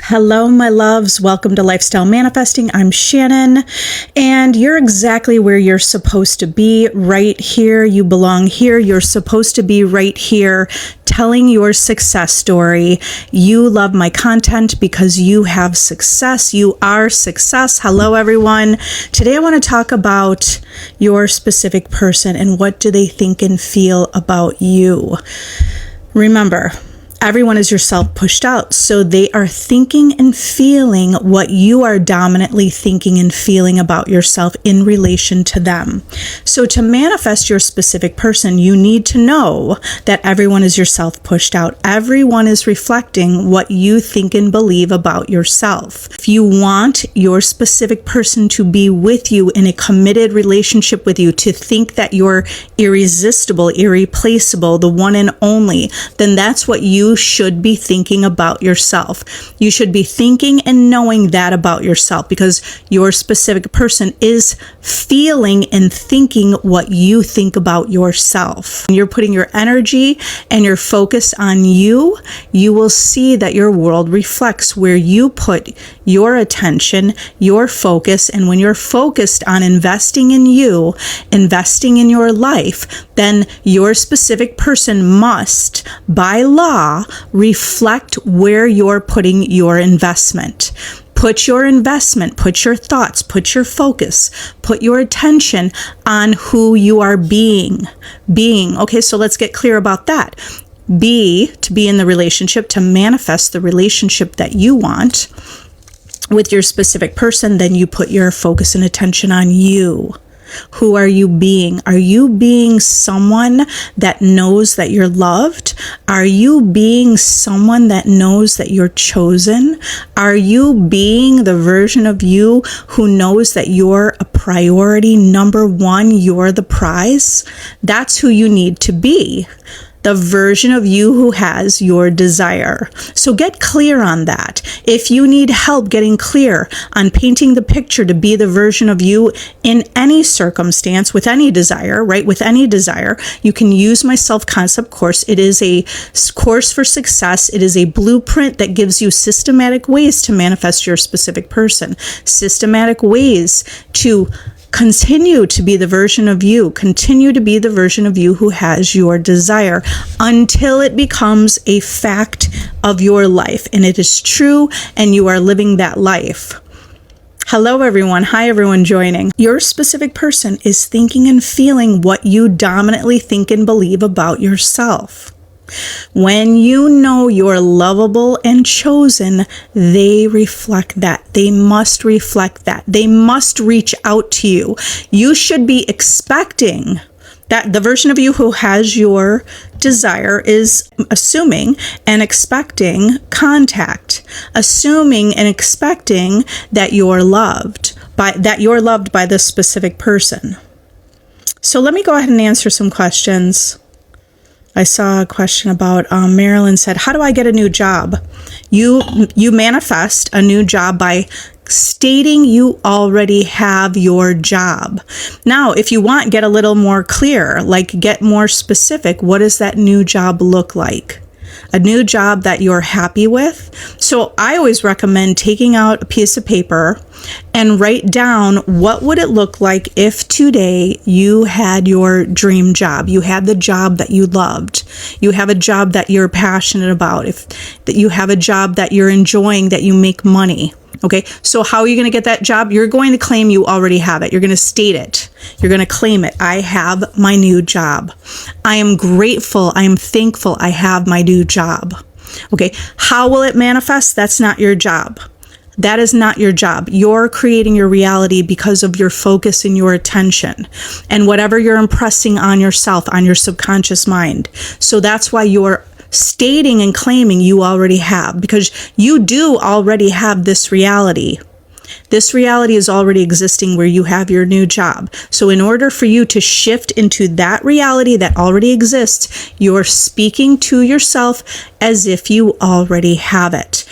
Hello, my loves. Welcome to Lifestyle Manifesting. I'm Shannon, and you're exactly where you're supposed to be, right here. You belong here. You're supposed to be right here, telling your success story. You love my content because you have success. You are success. Hello, everyone. Today, I want to talk about your specific person and what do they think and feel about you. Remember, everyone is yourself pushed out, so they are thinking and feeling what you are dominantly thinking and feeling about yourself in relation to them. So to manifest your specific person, you need to know that everyone is yourself pushed out. Everyone is reflecting what you think and believe about yourself. If you want your specific person to be with you in a committed relationship with you, to think that you're irresistible, irreplaceable, the one and only, then that's what you should be thinking about yourself. You should be thinking and knowing that about yourself because your specific person is feeling and thinking what you think about yourself. When you're putting your energy and your focus on you, you will see that your world reflects where you put your attention, your focus. And when you're focused on investing in you, investing in your life, then your specific person must, by law, reflect where you're putting your investment. Put your investment, put your thoughts, put your focus, put your attention on who you are being. Okay, so let's get clear about that. To be in the relationship, to manifest the relationship that you want with your specific person, then you put your focus and attention on you. Who are you being? Are you being someone that knows that you're loved? Are you being someone that knows that you're chosen? Are you being the version of you who knows that you're a priority, number one, you're the prize? That's who you need to be. The version of you who has your desire. So get clear on that. If you need help getting clear on painting the picture to be the version of you in any circumstance, with any desire, right? With any desire, you can use my self-concept course. It is a course for success. It is a blueprint that gives you systematic ways to manifest your specific person, systematic ways to continue to be the version of you, continue to be the version of you who has your desire until it becomes a fact of your life and it is true and you are living that life. Hello, everyone. Hi, everyone joining. Your specific person is thinking and feeling what you dominantly think and believe about yourself. When you know you're lovable and chosen, they reflect that. They must reflect that. They must reach out to you. You should be expecting that the version of you who has your desire is assuming and expecting contact, assuming and expecting that you're loved by this specific person. So let me go ahead and answer some questions. I saw a question about Marilyn said, how do I get a new job? You manifest a new job by stating you already have your job. Now, if you want, get a little more clear, like get more specific. What does that new job look like? A new job that you're happy with. So I always recommend taking out a piece of paper and write down what would it look like if today you had your dream job. You had the job that you loved. You have a job that you're passionate about. That you have a job that you're enjoying, that you make money. Okay, so how are you going to get that job? You're going to claim you already have it. You're going to state it. You're going to claim it. I have my new job. I am grateful. I am thankful I have my new job. Okay, how will it manifest? That's not your job. That is not your job. You're creating your reality because of your focus and your attention and whatever you're impressing on yourself, on your subconscious mind. So that's why you're stating and claiming you already have, because you do already have this reality. This reality is already existing where you have your new job. So in order for you to shift into that reality that already exists, you're speaking to yourself as if you already have it.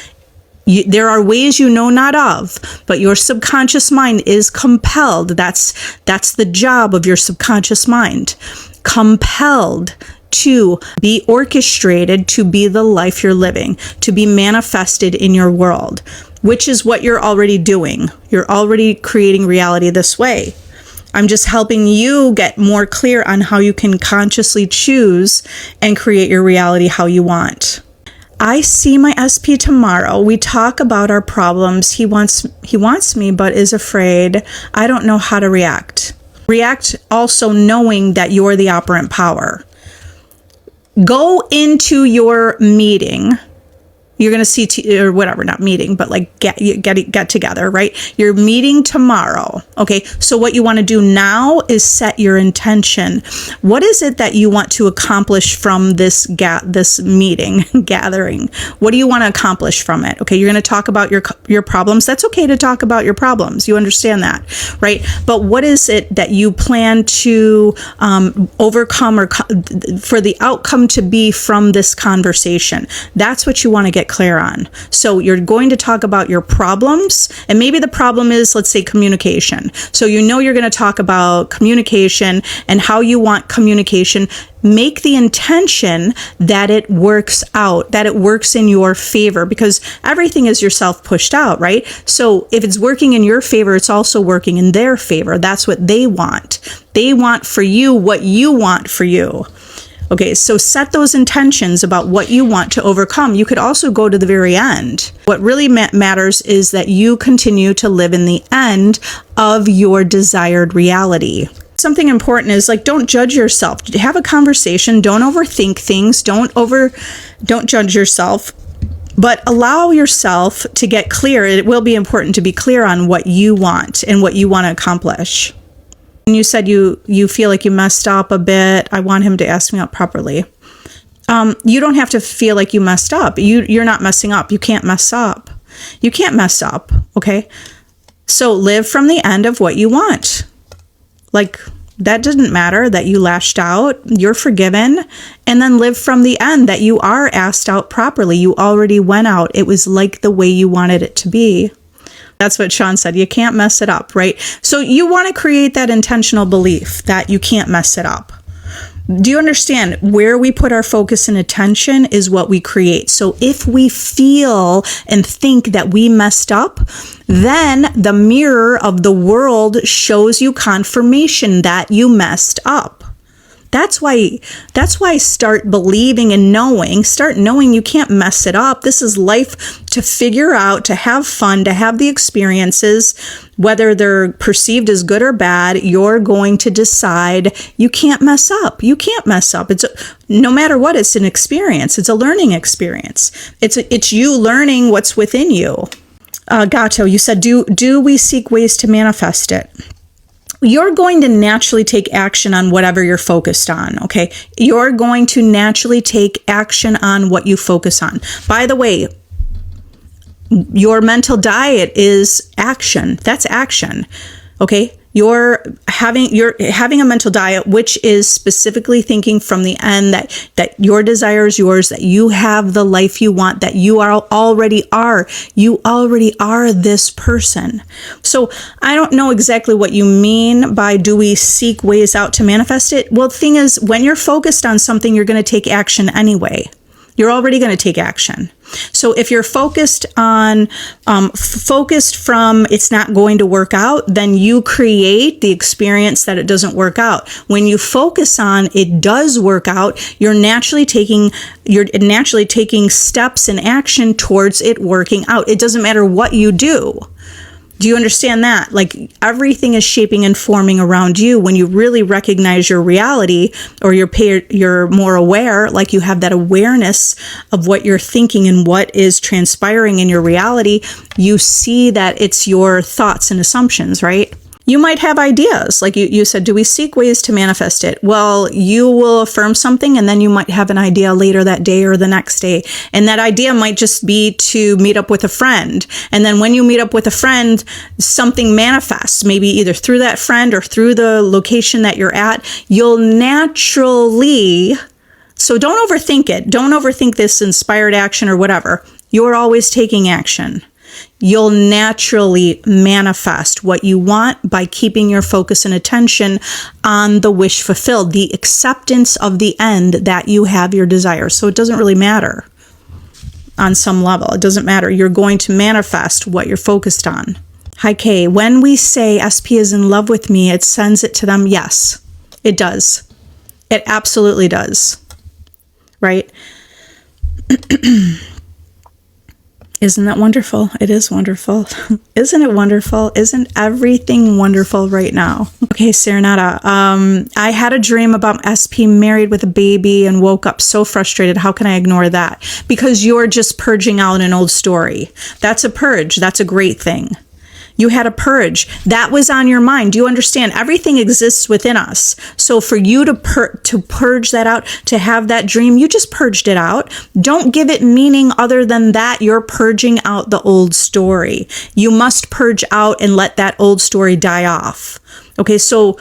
There are ways you know not of, but your subconscious mind is compelled. That's the job of your subconscious mind. Compelled to be orchestrated to be the life you're living, to be manifested in your world, which is what you're already doing. You're already creating reality this way. I'm just helping you get more clear on how you can consciously choose and create your reality how you want. I see my SP tomorrow. We talk about our problems. He wants me, but is afraid. I don't know how to react. React also knowing that you're the operant power. Go into your meeting. You're going to see, or whatever, not meeting, but like get together, right? You're meeting tomorrow. Okay. So what you want to do now is set your intention. What is it that you want to accomplish from this meeting gathering? What do you want to accomplish from it? Okay. You're going to talk about your problems. That's okay to talk about your problems. You understand that, right? But what is it that you plan to overcome or for the outcome to be from this conversation? That's what you want to get clear on. So you're going to talk about your problems, and maybe the problem is, let's say, communication. So you're going to talk about communication and how you want communication. Make the intention that it works out, that it works in your favor, because everything is yourself pushed out, right? So if it's working in your favor, it's also working in their favor. That's what they want. They want for you what you want for you. Okay, so set those intentions about what you want to overcome. You could also go to the very end. What really matters is that you continue to live in the end of your desired reality. Something important is, like, don't judge yourself. Have a conversation. Don't overthink things. Don't judge yourself, but allow yourself to get clear. It will be important to be clear on what you want and what you want to accomplish. And you said you feel like you messed up a bit. I want him to ask me out properly. You don't have to feel like you messed up. You're not messing up. You can't mess up. You can't mess up. Okay. So live from the end of what you want. Like, that didn't matter that you lashed out. You're forgiven. And then live from the end that you are asked out properly. You already went out. It was like the way you wanted it to be. That's what Sean said. You can't mess it up, right? So you want to create that intentional belief that you can't mess it up. Do you understand? Where we put our focus and attention is what we create. So if we feel and think that we messed up, then the mirror of the world shows you confirmation that you messed up. That's why start believing and start knowing you can't mess it up. This is life to figure out, to have fun, to have the experiences, whether they're perceived as good or bad. You're going to decide you can't mess up. You can't mess up. No matter what, it's an experience. It's a learning experience. It's you learning what's within you. Gato, you said, do we seek ways to manifest it? You're going to naturally take action on whatever you're focused on, okay? You're going to naturally take action on what you focus on. By the way, your mental diet is action. That's action, okay? You're having a mental diet, which is specifically thinking from the end that your desire is yours, that you have the life you want, that you already are. You already are this person. So I don't know exactly what you mean by do we seek ways out to manifest it? Well, the thing is, when you're focused on something, you're going to take action anyway. You're already going to take action. So if you're focused from it's not going to work out, then you create the experience that it doesn't work out. When you focus on it does work out, you're naturally taking steps and action towards it working out. It doesn't matter what you do. Do you understand that? Like, everything is shaping and forming around you. When you really recognize your reality, or you're more aware, like you have that awareness of what you're thinking and what is transpiring in your reality, you see that it's your thoughts and assumptions, right? You might have ideas, like you said, do we seek ways to manifest it? Well, you will affirm something, and then you might have an idea later that day or the next day. And that idea might just be to meet up with a friend. And then when you meet up with a friend, something manifests, maybe either through that friend or through the location that you're at. You'll naturally, so don't overthink it. Don't overthink this inspired action or whatever. You're always taking action. you'll naturally manifest what you want by keeping your focus and attention on the wish fulfilled, the acceptance of the end that you have your desire. So it doesn't really matter on some level. It doesn't matter. You're going to manifest what you're focused on. Hi, Kay. When we say SP is in love with me, it sends it to them. Yes, it does. It absolutely does. Right? Isn't that wonderful? It is wonderful. Isn't it wonderful? Isn't everything wonderful right now? Okay, Serenata. I had a dream about SP married with a baby and woke up so frustrated. How can I ignore that? Because you're just purging out an old story. That's a purge. That's a great thing. You had a purge. That was on your mind. Do you understand? Everything exists within us. So for you to purge that out, to have that dream, you just purged it out. Don't give it meaning other than that you're purging out the old story. You must purge out and let that old story die off. Okay, so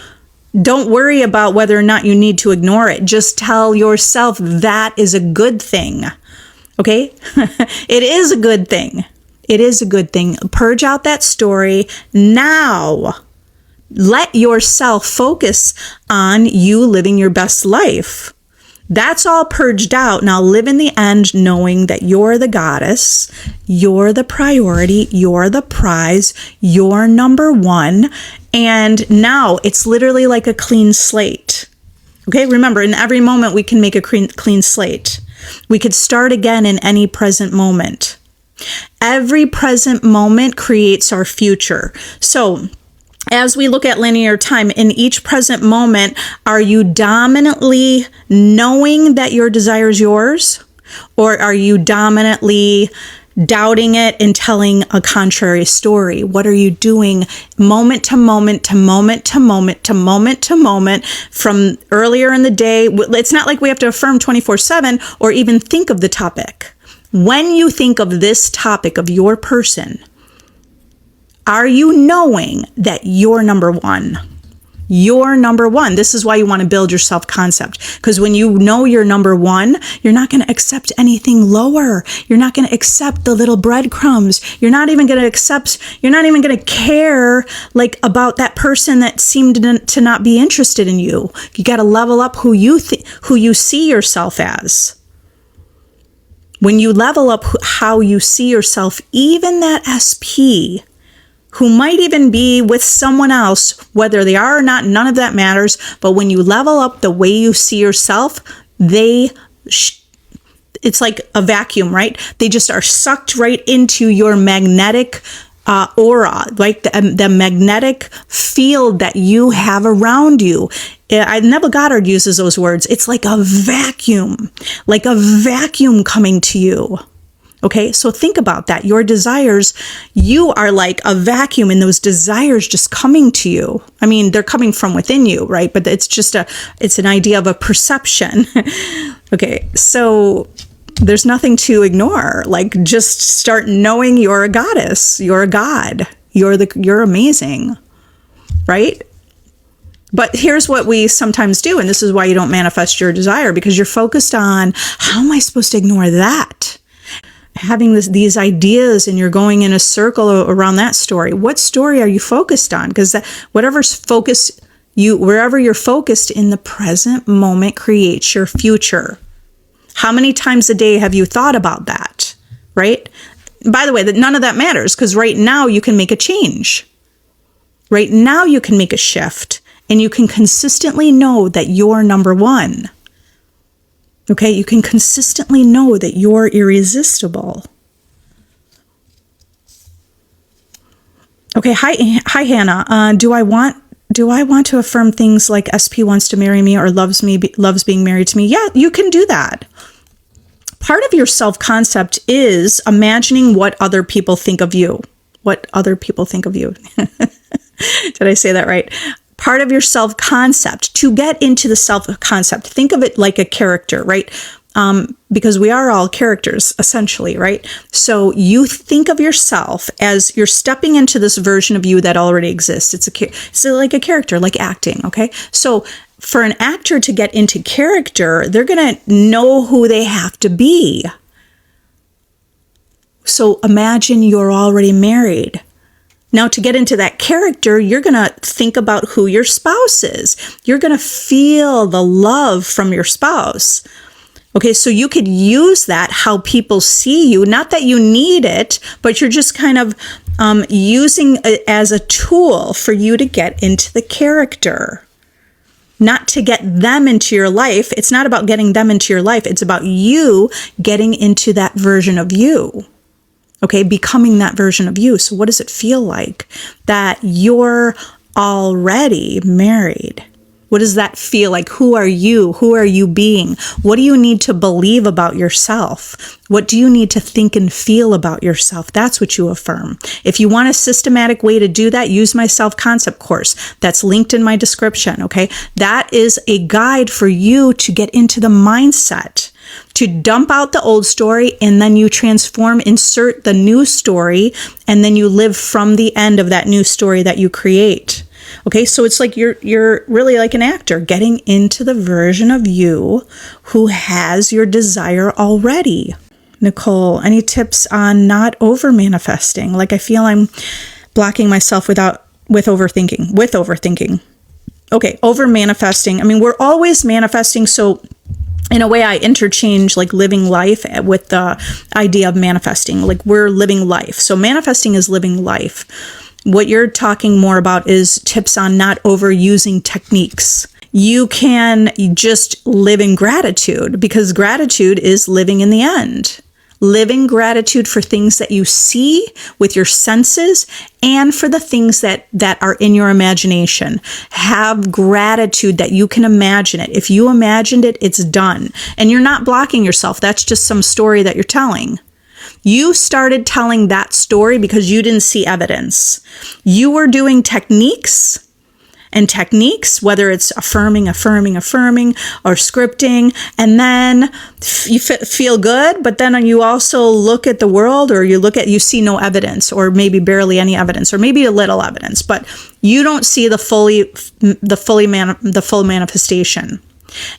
don't worry about whether or not you need to ignore it. Just tell yourself that is a good thing. Okay? It is a good thing. It is a good thing. Purge out that story. Now, let yourself focus on you living your best life. That's all purged out. Now live in the end knowing that you're the goddess, you're the priority, you're the prize, you're number one. And now it's literally like a clean slate. Okay, remember, in every moment we can make a clean slate. We could start again in any present moment. Every present moment creates our future. So as we look at linear time, in each present moment, are you dominantly knowing that your desire is yours? Or are you dominantly doubting it and telling a contrary story? What are you doing moment to moment to moment to moment to moment to moment from earlier in the day? It's not like we have to affirm 24/7 or even think of the topic. When you think of this topic of your person, are you knowing that you're number one? You're number one. This is why you want to build your self-concept. Because when you know you're number one, you're not going to accept anything lower. You're not going to accept the little breadcrumbs. You're not even going to care like about that person that seemed to not be interested in you. You got to level up who you see yourself as. When you level up how you see yourself, even that SP, who might even be with someone else, whether they are or not, none of that matters. But when you level up the way you see yourself, it's like a vacuum, right? They just are sucked right into your magnetic aura, like the magnetic field that you have around you. Neville Goddard uses those words. It's like a vacuum coming to you. Okay, so think about that. Your desires, you are like a vacuum, and those desires just coming to you. I mean, they're coming from within you, right? But it's an idea of a perception. Okay, so there's nothing to ignore. Like, just start knowing you're a goddess, you're a god, you're amazing, right? But here's what we sometimes do, and this is why you don't manifest your desire, because you're focused on, how am I supposed to ignore that? Having these ideas, and you're going in a circle around that story. What story are you focused on? Because wherever you're focused in the present moment creates your future. How many times a day have you thought about that, right? By the way, none of that matters, because right now you can make a change. Right now you can make a shift, and you can consistently know that you're number one. Okay, you can consistently know that you're irresistible. Okay, hi Hannah. Do I want to affirm things like SP wants to marry me or loves being married to me? Yeah, you can do that. Part of your self-concept is imagining what other people think of you. What other people think of you. Did I say that right? Part of your self-concept, to get into the self-concept, think of it like a character, right? Because we are all characters, essentially, right? So you think of yourself as you're stepping into this version of you that already exists. It's like a character, like acting, okay? So for an actor to get into character, they're going to know who they have to be. So imagine you're already married. Now, to get into that character, you're going to think about who your spouse is. You're going to feel the love from your spouse. Okay, so you could use that, how people see you. Not that you need it, but you're just kind of using it as a tool for you to get into the character. Not to get them into your life. It's not about getting them into your life. It's about you getting into that version of you. Okay, becoming that version of you. So what does it feel like that you're already married? What does that feel like? Who are you? Who are you being? What do you need to believe about yourself? What do you need to think and feel about yourself? That's what you affirm. If you want a systematic way to do that, use my self-concept course. That's linked in my description, okay? That is a guide for you to get into the mindset, to dump out the old story, and then you transform, insert the new story, and then you live from the end of that new story that you create. Okay, so it's like you're really like an actor getting into the version of you who has your desire already. Nicole, any tips on not over manifesting? Like I feel I'm blocking myself with overthinking. Okay, over manifesting. I mean, we're always manifesting, so in a way, I interchange like living life with the idea of manifesting. Like we're living life. So manifesting is living life. What you're talking more about is tips on not overusing techniques. You can just live in gratitude, because gratitude is living in the end. Living gratitude for things that you see with your senses and for the things that are in your imagination. Have gratitude that you can imagine it. If you imagined it, it's done. And you're not blocking yourself. That's just some story that you're telling. You started telling that story because you didn't see evidence. You were doing techniques, whether it's affirming, or scripting, and then you feel good, but then you also look at the world, or you see no evidence, or maybe barely any evidence, or maybe a little evidence, but you don't see the full manifestation.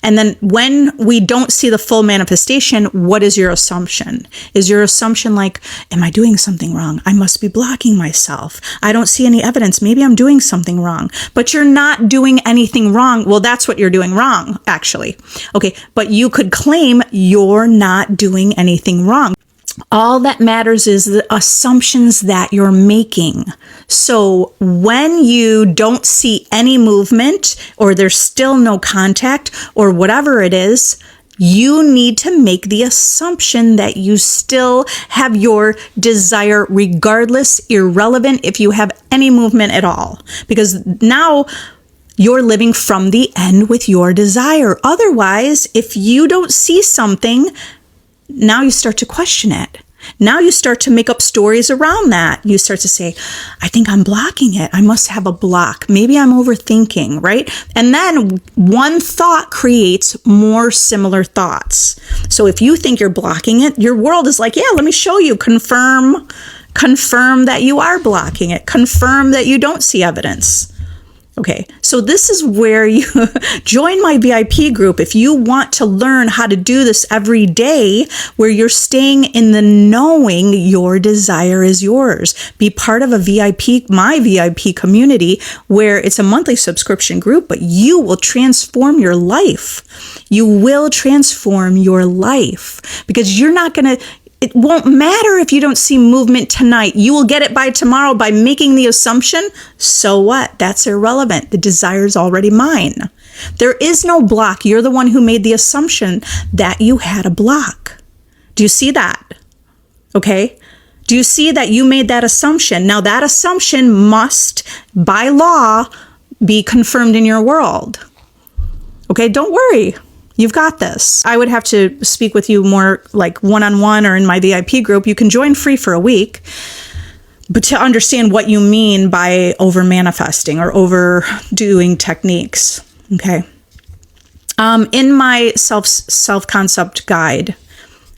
And then when we don't see the full manifestation, what is your assumption? Is your assumption like, am I doing something wrong? I must be blocking myself. I don't see any evidence. Maybe I'm doing something wrong. But you're not doing anything wrong. Well, that's what you're doing wrong, actually. Okay, but you could claim you're not doing anything wrong. All that matters is the assumptions that you're making. So when you don't see any movement, or there's still no contact, or whatever it is, you need to make the assumption that you still have your desire, regardless, irrelevant if you have any movement at all. Because now you're living from the end with your desire. Otherwise, if you don't see something, now you start to question it. Now you start to make up stories around that. You start to say, I think I'm blocking it. I must have a block. Maybe I'm overthinking, right? And then one thought creates more similar thoughts. So if you think you're blocking it, your world is like, yeah, let me show you. Confirm that you are blocking it. Confirm that you don't see evidence. Okay, so this is where you join my VIP group if you want to learn how to do this every day, where you're staying in the knowing your desire is yours. Be part of my VIP community, where it's a monthly subscription group, but you will transform your life. You will transform your life, because it won't matter if you don't see movement tonight. You will get it by tomorrow by making the assumption. So what? That's irrelevant. The desire is already mine. There is no block. You're the one who made the assumption that you had a block. Do you see that? Okay. Do you see that you made that assumption? Now that assumption must, by law, be confirmed in your world. Okay. Don't worry. You've got this. I would have to speak with you more like one-on-one or in my VIP group. You can join free for a week, but to understand what you mean by over manifesting or overdoing techniques. Okay. In my self-concept guide,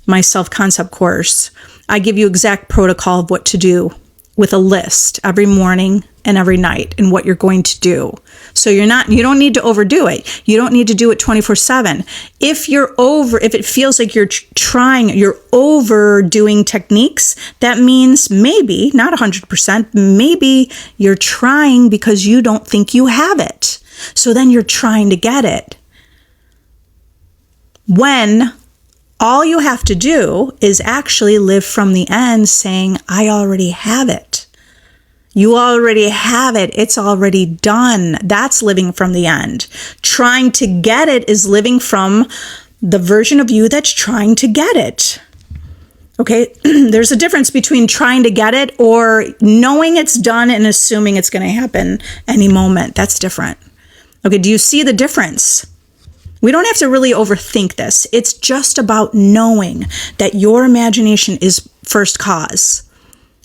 my self-concept course, I give you exact protocol of what to do with a list every morning and every night and what you're going to do. So you don't need to overdo it. You don't need to do it 24/7. If it feels like you're overdoing techniques, that means maybe, not 100%, maybe you're trying because you don't think you have it. So then you're trying to get it. When all you have to do is actually live from the end saying, I already have it. You already have it. It's already done. That's living from the end. Trying to get it is living from the version of you that's trying to get it. Okay, there's a difference between trying to get it or knowing it's done and assuming it's going to happen any moment. That's different. Okay, do you see the difference? We don't have to really overthink this. It's just about knowing that your imagination is first cause.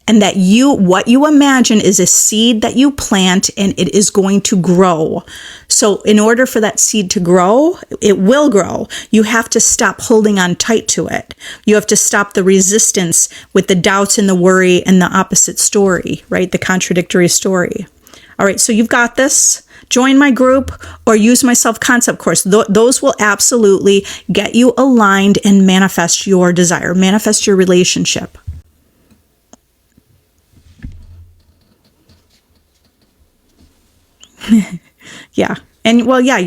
And that what you imagine is a seed that you plant and it is going to grow. So in order for that seed to grow, it will grow. You have to stop holding on tight to it. You have to stop the resistance with the doubts and the worry and the opposite story, right? The contradictory story. All right, so you've got this. Join my group or use my self-concept course. Those will absolutely get you aligned and manifest your desire, manifest your relationship. Yeah. And well, yeah,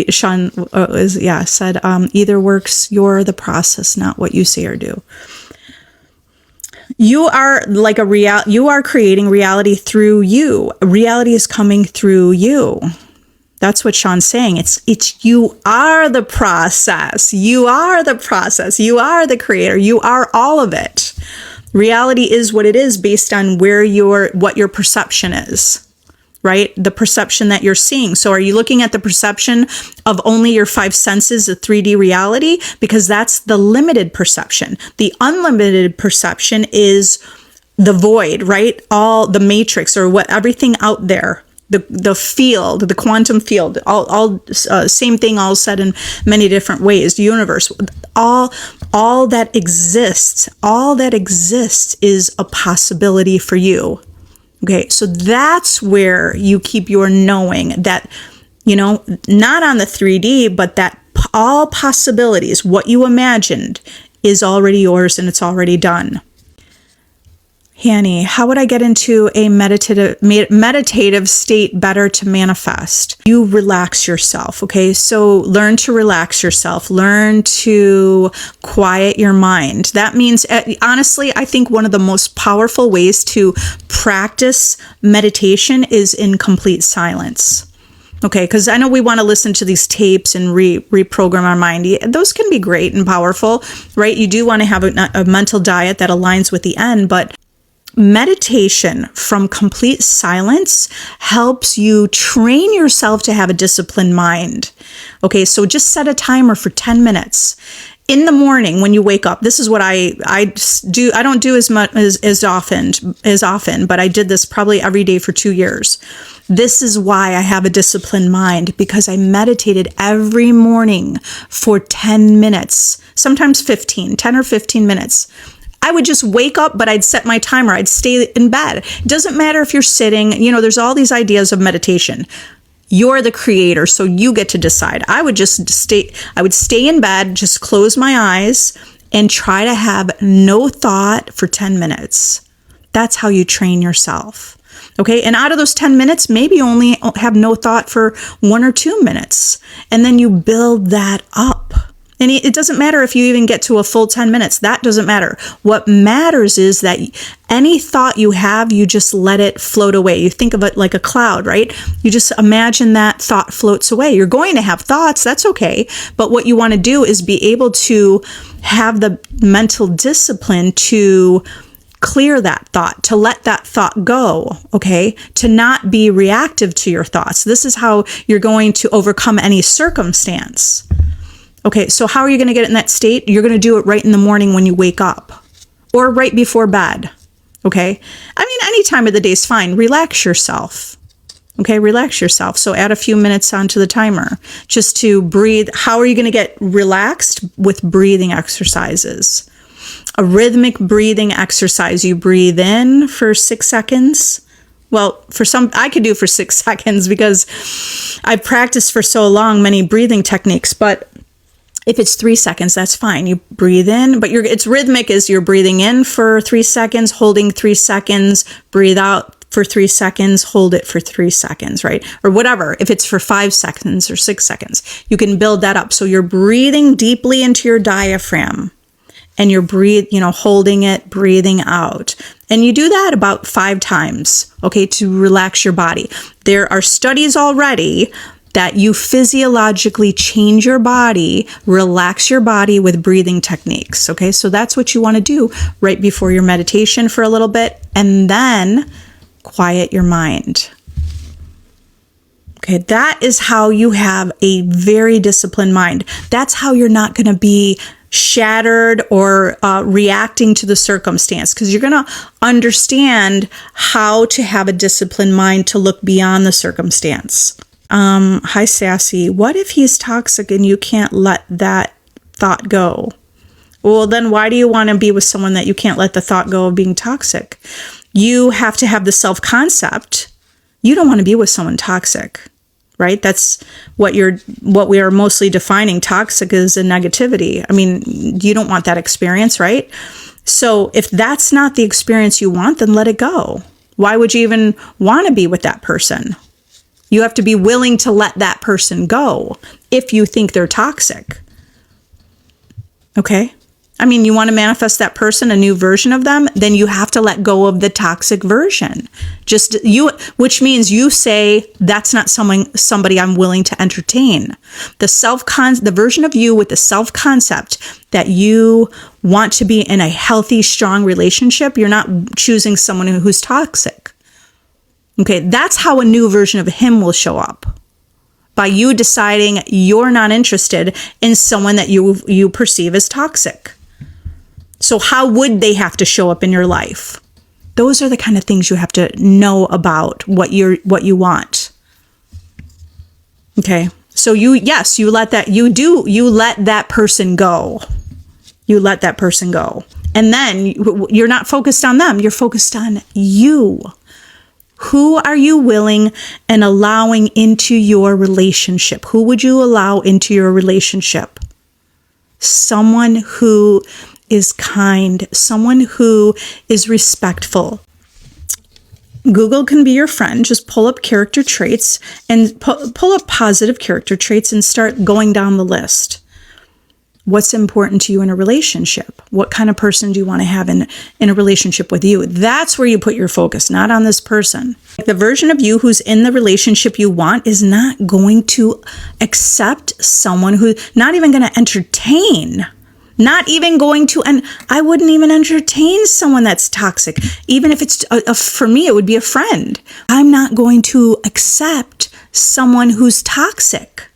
Sean said, either works, you're the process, not what you say or do. You are like you are creating reality through you. Reality is coming through you. That's what Sean's saying. It's you are the process. You are the process. You are the creator. You are all of it. Reality is what it is based on what your perception is. Right? The perception that you're seeing. So are you looking at the perception of only your five senses, the 3D reality? Because that's the limited perception. The unlimited perception is the void, right? All the matrix or everything out there, the field, the quantum field, all same thing, all said in many different ways, the universe, all that exists is a possibility for you. Okay, so that's where you keep your knowing that, not on the 3D, but that all possibilities, what you imagined is already yours and it's already done. Hanny, how would I get into a meditative state better to manifest? You relax yourself, okay? So learn to relax yourself. Learn to quiet your mind. That means, honestly, I think one of the most powerful ways to practice meditation is in complete silence. Okay, because I know we want to listen to these tapes and reprogram our mind. Those can be great and powerful, right? You do want to have a mental diet that aligns with the end, but meditation from complete silence helps you train yourself to have a disciplined mind. Okay, so just set a timer for 10 minutes. In the morning when you wake up, this is what I do. I don't do as much as often, but I did this probably every day for 2 years. This is why I have a disciplined mind, because I meditated every morning for 10 minutes, sometimes 10 or 15 minutes. I would just wake up, but I'd set my timer. I'd stay in bed. It doesn't matter if you're sitting, there's all these ideas of meditation. You're the creator, so you get to decide. I would stay in bed, just close my eyes and try to have no thought for 10 minutes. That's how you train yourself. Okay. And out of those 10 minutes, maybe you only have no thought for 1 or 2 minutes. And then you build that up. And it doesn't matter if you even get to a full 10 minutes. That doesn't matter. What matters is that any thought you have, you just let it float away. You think of it like a cloud, right? You just imagine that thought floats away. You're going to have thoughts. That's okay. But what you want to do is be able to have the mental discipline to clear that thought, to let that thought go, okay? To not be reactive to your thoughts. This is how you're going to overcome any circumstance. Okay, so how are you going to get in that state? You're going to do it right in the morning when you wake up or right before bed, okay? I mean, any time of the day is fine. Relax yourself, okay? Relax yourself. So add a few minutes onto the timer just to breathe. How are you going to get relaxed? With breathing exercises. a rhythmic breathing exercise. You breathe in for 6 seconds. Well, for some, I could do for 6 seconds because I've practiced for so long many breathing techniques, but if it's 3 seconds, that's fine. You breathe in, but it's rhythmic is you're breathing in for 3 seconds, holding 3 seconds, breathe out for 3 seconds, hold it for 3 seconds, right? Or whatever. If it's for 5 seconds or 6 seconds, you can build that up. So you're breathing deeply into your diaphragm and you're holding it, breathing out. And you do that about 5 times, okay, to relax your body. There are studies already that you physiologically change your body, relax your body with breathing techniques. Okay, so that's what you want to do right before your meditation for a little bit, and then quiet your mind. Okay, that is how you have a very disciplined mind. That's how you're not going to be shattered or reacting to the circumstance, because you're going to understand how to have a disciplined mind to look beyond the circumstance. Hi, Sassy. What if he's toxic and you can't let that thought go? Well, then why do you want to be with someone that you can't let the thought go of being toxic? You have to have the self-concept. You don't want to be with someone toxic, right? That's what we are mostly defining toxic as a negativity. I mean, you don't want that experience, right? So if that's not the experience you want, then let it go. Why would you even want to be with that person? You have to be willing to let that person go if you think they're toxic. Okay? I mean, you want to manifest that person, a new version of them, then you have to let go of the toxic version. Which means you say, that's not somebody I'm willing to entertain. The version of you with the self-concept that you want to be in a healthy, strong relationship, you're not choosing someone who's toxic. Okay, that's how a new version of him will show up. By you deciding you're not interested in someone that you perceive as toxic. So how would they have to show up in your life? Those are the kind of things you have to know about what you want. Okay, so you let that person go. You let that person go. And then you're not focused on them, you're focused on you. Who are you willing and allowing into your relationship? Who would you allow into your relationship? Someone who is kind, someone who is respectful. Google can be your friend. Just pull up character traits and pull up positive character traits and start going down the list. What's important to you in a relationship? What kind of person do you want to have in a relationship with you? That's where you put your focus, not on this person. The version of you who's in the relationship you want is not going to accept someone who's not even going to entertain. Not even going to, and I wouldn't even entertain someone that's toxic. Even if it's, for me, it would be a friend. I'm not going to accept someone who's toxic.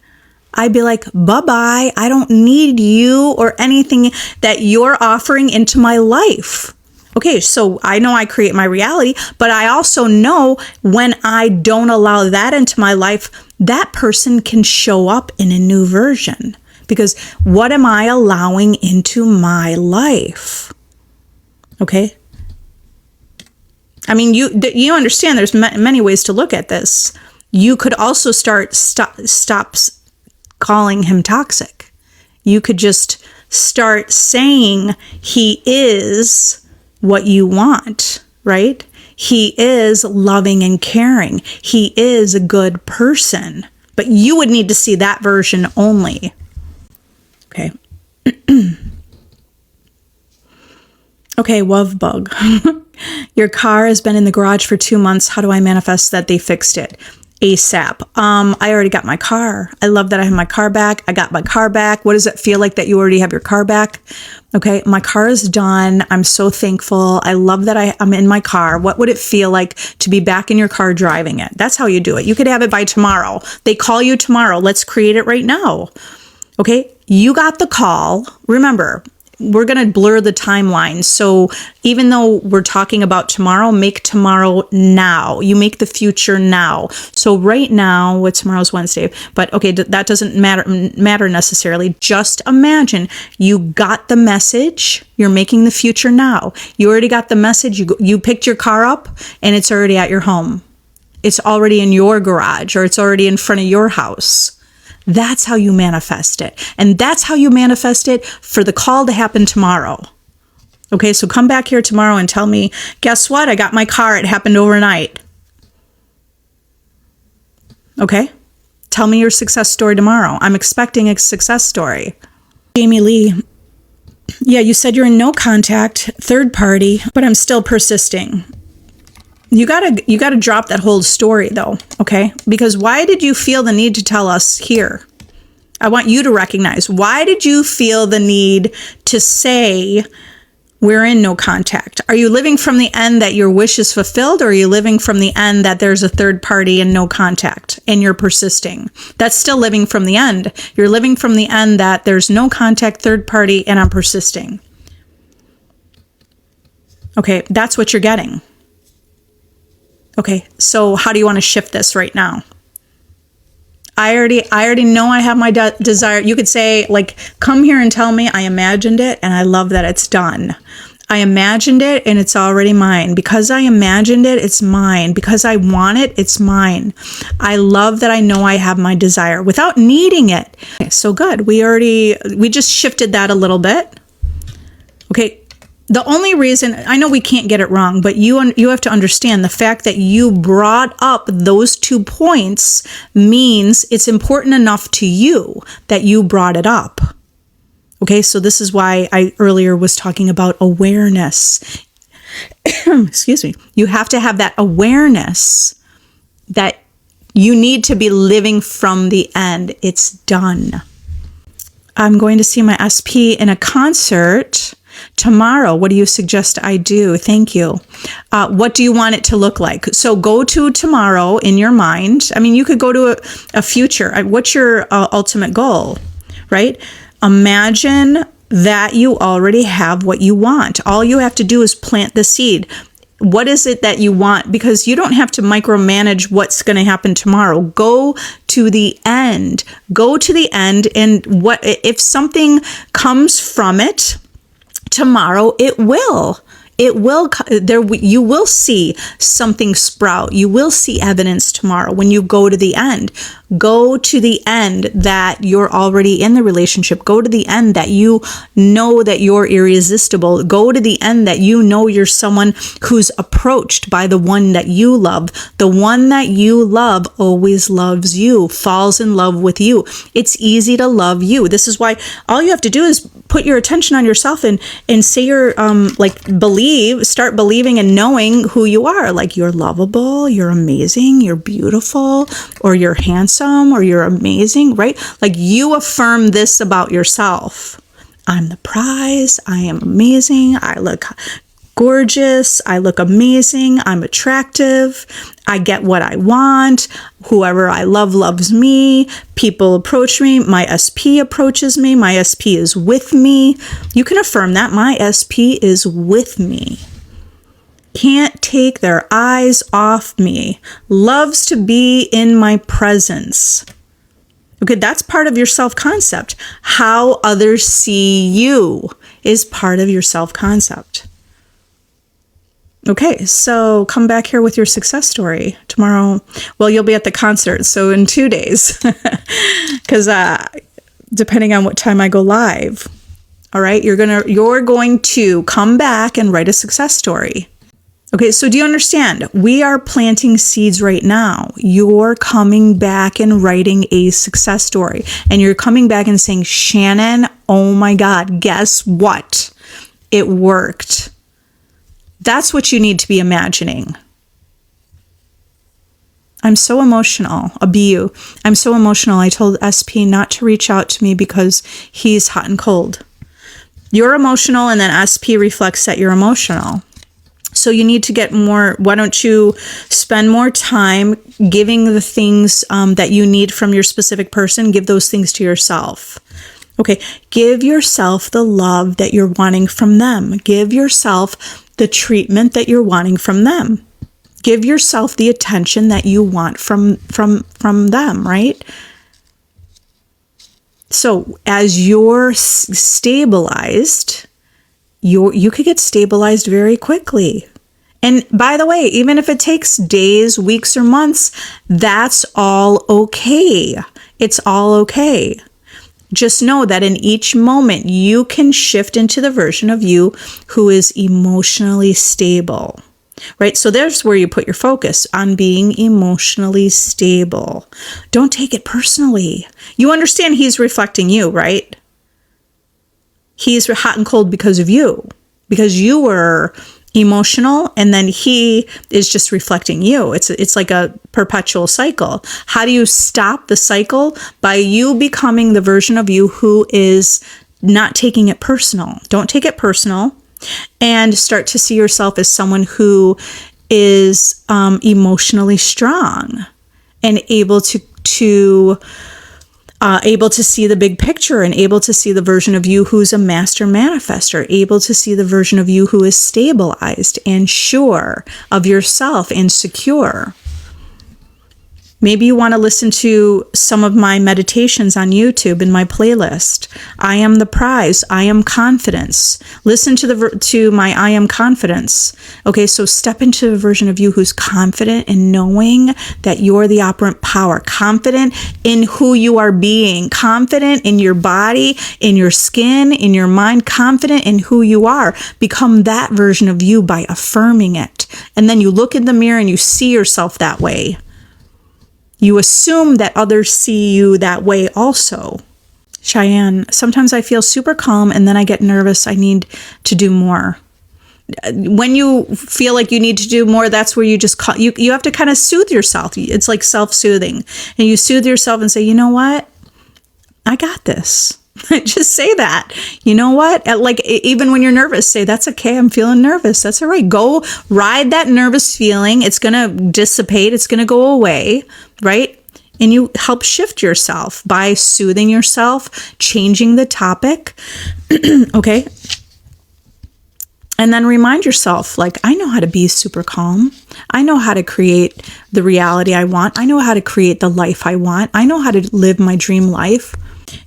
I'd be like, bye-bye. I don't need you or anything that you're offering into my life. Okay, so I know I create my reality, but I also know when I don't allow that into my life, that person can show up in a new version. Because what am I allowing into my life? Okay? I mean, you understand there's many ways to look at this. You could also stop calling him toxic. You could just start saying he is what you want, right? He is loving and caring. He is a good person. But you would need to see that version only. Okay. Okay, love bug. Your car has been in the garage for 2 months. How do I manifest that they fixed it? ASAP. I already got my car. I love that I have my car back. I got my car back. What does it feel like that you already have your car back? Okay, my car is done. I'm so thankful. I love that I'm in my car. What would it feel like to be back in your car driving it? That's how you do it. You could have it by tomorrow. They call you tomorrow. Let's create it right now. Okay, you got the call. Remember, we're going to blur the timeline. So even though we're talking about tomorrow, make tomorrow now. You make the future now. So right now, tomorrow's Wednesday, but okay, that doesn't matter necessarily. Just imagine you got the message. You're making the future now. You already got the message. You picked your car up and it's already at your home. It's already in your garage, or it's already in front of your house. That's how you manifest it. And that's how you manifest it for the call to happen tomorrow. Okay, so come back here tomorrow and tell me, guess what? I got my car. It happened overnight. Okay, tell me your success story tomorrow. I'm expecting a success story. Jamie Lee, yeah, you said you're in no contact, third party, but I'm still persisting. You gotta drop that whole story though, okay? Because why did you feel the need to tell us here? I want you to recognize, why did you feel the need to say we're in no contact? Are you living from the end that your wish is fulfilled, or are you living from the end that there's a third party and no contact and you're persisting? That's still living from the end. You're living from the end that there's no contact, third party, and I'm persisting. Okay, that's what you're getting. Okay, so how do you want to shift this right now? I already know I have my desire. You could say, like, come here and tell me I imagined it and I love that it's done. I imagined it and it's already mine. Because I imagined it, it's mine. Because I want it, it's mine. I love that I know I have my desire without needing it. Okay, so good. We just shifted that a little bit. Okay. The only reason, I know we can't get it wrong, but you have to understand the fact that you brought up those 2 points means it's important enough to you that you brought it up. Okay, so this is why I earlier was talking about awareness. Excuse me. You have to have that awareness that you need to be living from the end. It's done. I'm going to see my SP in a concert tomorrow. What do you suggest I do? Thank you. What do you want it to look like? So go to tomorrow in your mind. I mean, you could go to a future. What's your ultimate goal, right? Imagine that you already have what you want. All you have to do is plant the seed. What is it that you want? Because you don't have to micromanage what's going to happen tomorrow. Go to the end. Go to the end. And what if something comes from it tomorrow, you will see something sprout. You will see evidence tomorrow when you go to the end. Go to the end that you're already in the relationship. Go to the end that you know that you're irresistible. Go to the end that you know you're someone who's approached by the one that you love. The one that you love always loves you, falls in love with you. It's easy to love you. This is why all you have to do is put your attention on yourself and say you're start believing and knowing who you are. Like, you're lovable, you're amazing, you're beautiful, or you're handsome, or you're amazing, right? Like, you affirm this about yourself. I'm the prize. I am amazing. I look gorgeous. I look amazing. I'm attractive. I get what I want. Whoever I love loves me. People approach me. My SP approaches me. My SP is with me. You can affirm that. My SP is with me. Can't take their eyes off me. Loves to be in my presence. Okay, that's part of your self-concept. How others see you is part of your self-concept. Okay, so come back here with your success story tomorrow. Well, you'll be at the concert, so in 2 days, because depending on what time I go live, all right, you're going to come back and write a success story. Okay, so do you understand? We are planting seeds right now. You're coming back and writing a success story, and you're coming back and saying, Shannon, oh my God, guess what? It worked. That's what you need to be imagining. I'm so emotional. I'm so emotional. I told SP not to reach out to me because he's hot and cold. You're emotional, and then SP reflects that you're emotional. So you need to get more. Why don't you spend more time giving the things that you need from your specific person? Give those things to yourself. Okay, give yourself the love that you're wanting from them. Give yourself the treatment that you're wanting from them. Give yourself the attention that you want from them, right? So as you're stabilized, you could get stabilized very quickly. And by the way, even if it takes days, weeks, or months, that's all okay. It's all okay. Just know that in each moment, you can shift into the version of you who is emotionally stable, right? So there's where you put your focus, on being emotionally stable. Don't take it personally. You understand he's reflecting you, right? He's hot and cold because of you, because you were emotional, and then he is just reflecting you. It's like a perpetual cycle. How do you stop the cycle? By you becoming the version of you who is not taking it personal. Don't take it personal, and start to see yourself as someone who is emotionally strong and able to see the big picture, and able to see the version of you who's a master manifester, able to see the version of you who is stabilized and sure of yourself and secure. Maybe you want to listen to some of my meditations on YouTube in my playlist. I am the prize. I am confidence. Listen to my I am confidence. Okay, so step into a version of you who's confident in knowing that you're the operant power, confident in who you are being, confident in your body, in your skin, in your mind, confident in who you are. Become that version of you by affirming it. And then you look in the mirror and you see yourself that way. You assume that others see you that way also. Cheyenne, sometimes I feel super calm and then I get nervous. I need to do more. When you feel like you need to do more, that's where you just you have to kind of soothe yourself. It's like self-soothing. And you soothe yourself and say, you know what? I got this. Just say that. You know what? Like, even when you're nervous, say, that's okay. I'm feeling nervous. That's all right. Go ride that nervous feeling. It's going to dissipate. It's going to go away, right? And you help shift yourself by soothing yourself, changing the topic. Okay. And then remind yourself, like, I know how to be super calm. I know how to create the reality I want. I know how to create the life I want. I know how to live my dream life.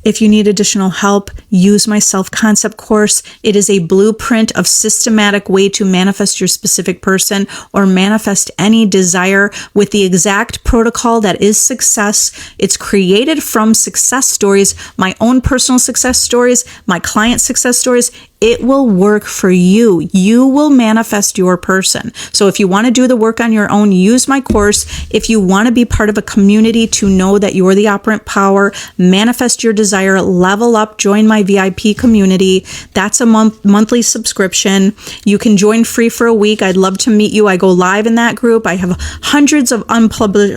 If you need additional help, use my self-concept course. It is a blueprint of systematic way to manifest your specific person or manifest any desire with the exact protocol that is success. It's created from success stories, my own personal success stories, my client success stories. It will work for you. You will manifest your person. So if you want to do the work on your own, use my course. If you want to be part of a community to know that you're the operant power, manifest your desire, level up, join my VIP community. That's a monthly subscription. You can join free for a week. I'd love to meet you. I go live in that group. I have hundreds of unpublished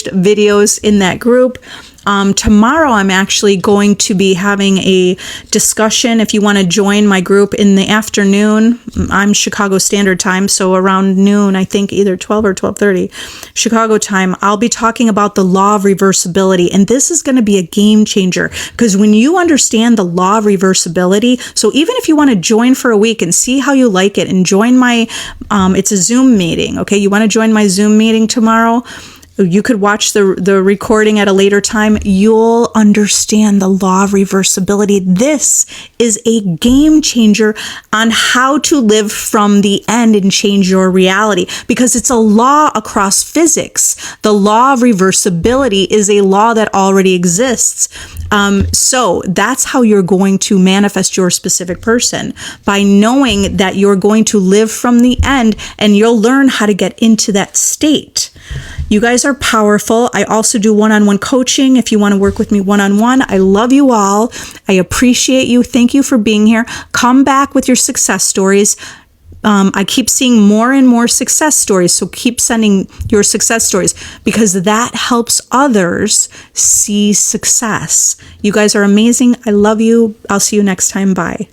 videos in that group. Tomorrow, I'm actually going to be having a discussion. If you want to join my group in the afternoon, I'm Chicago Standard Time, so around noon, I think either 12 or 12:30 Chicago time, I'll be talking about the law of reversibility. And this is going to be a game changer, because when you understand the law of reversibility, so even if you want to join for a week and see how you like it, and join my, it's a Zoom meeting, okay? You want to join my Zoom meeting tomorrow? You could watch the recording at a later time. You'll understand the law of reversibility. This is a game changer on how to live from the end and change your reality, because it's a law across physics. The law of reversibility is a law that already exists. So that's how you're going to manifest your specific person, by knowing that you're going to live from the end, and you'll learn how to get into that state. You guys are powerful. I also do one-on-one coaching if you want to work with me one-on-one. I love you all. I appreciate you. Thank you for being here. Come back with your success stories. I keep seeing more and more success stories, so keep sending your success stories, because that helps others see success. You guys are amazing. I love you. I'll see you next time. Bye.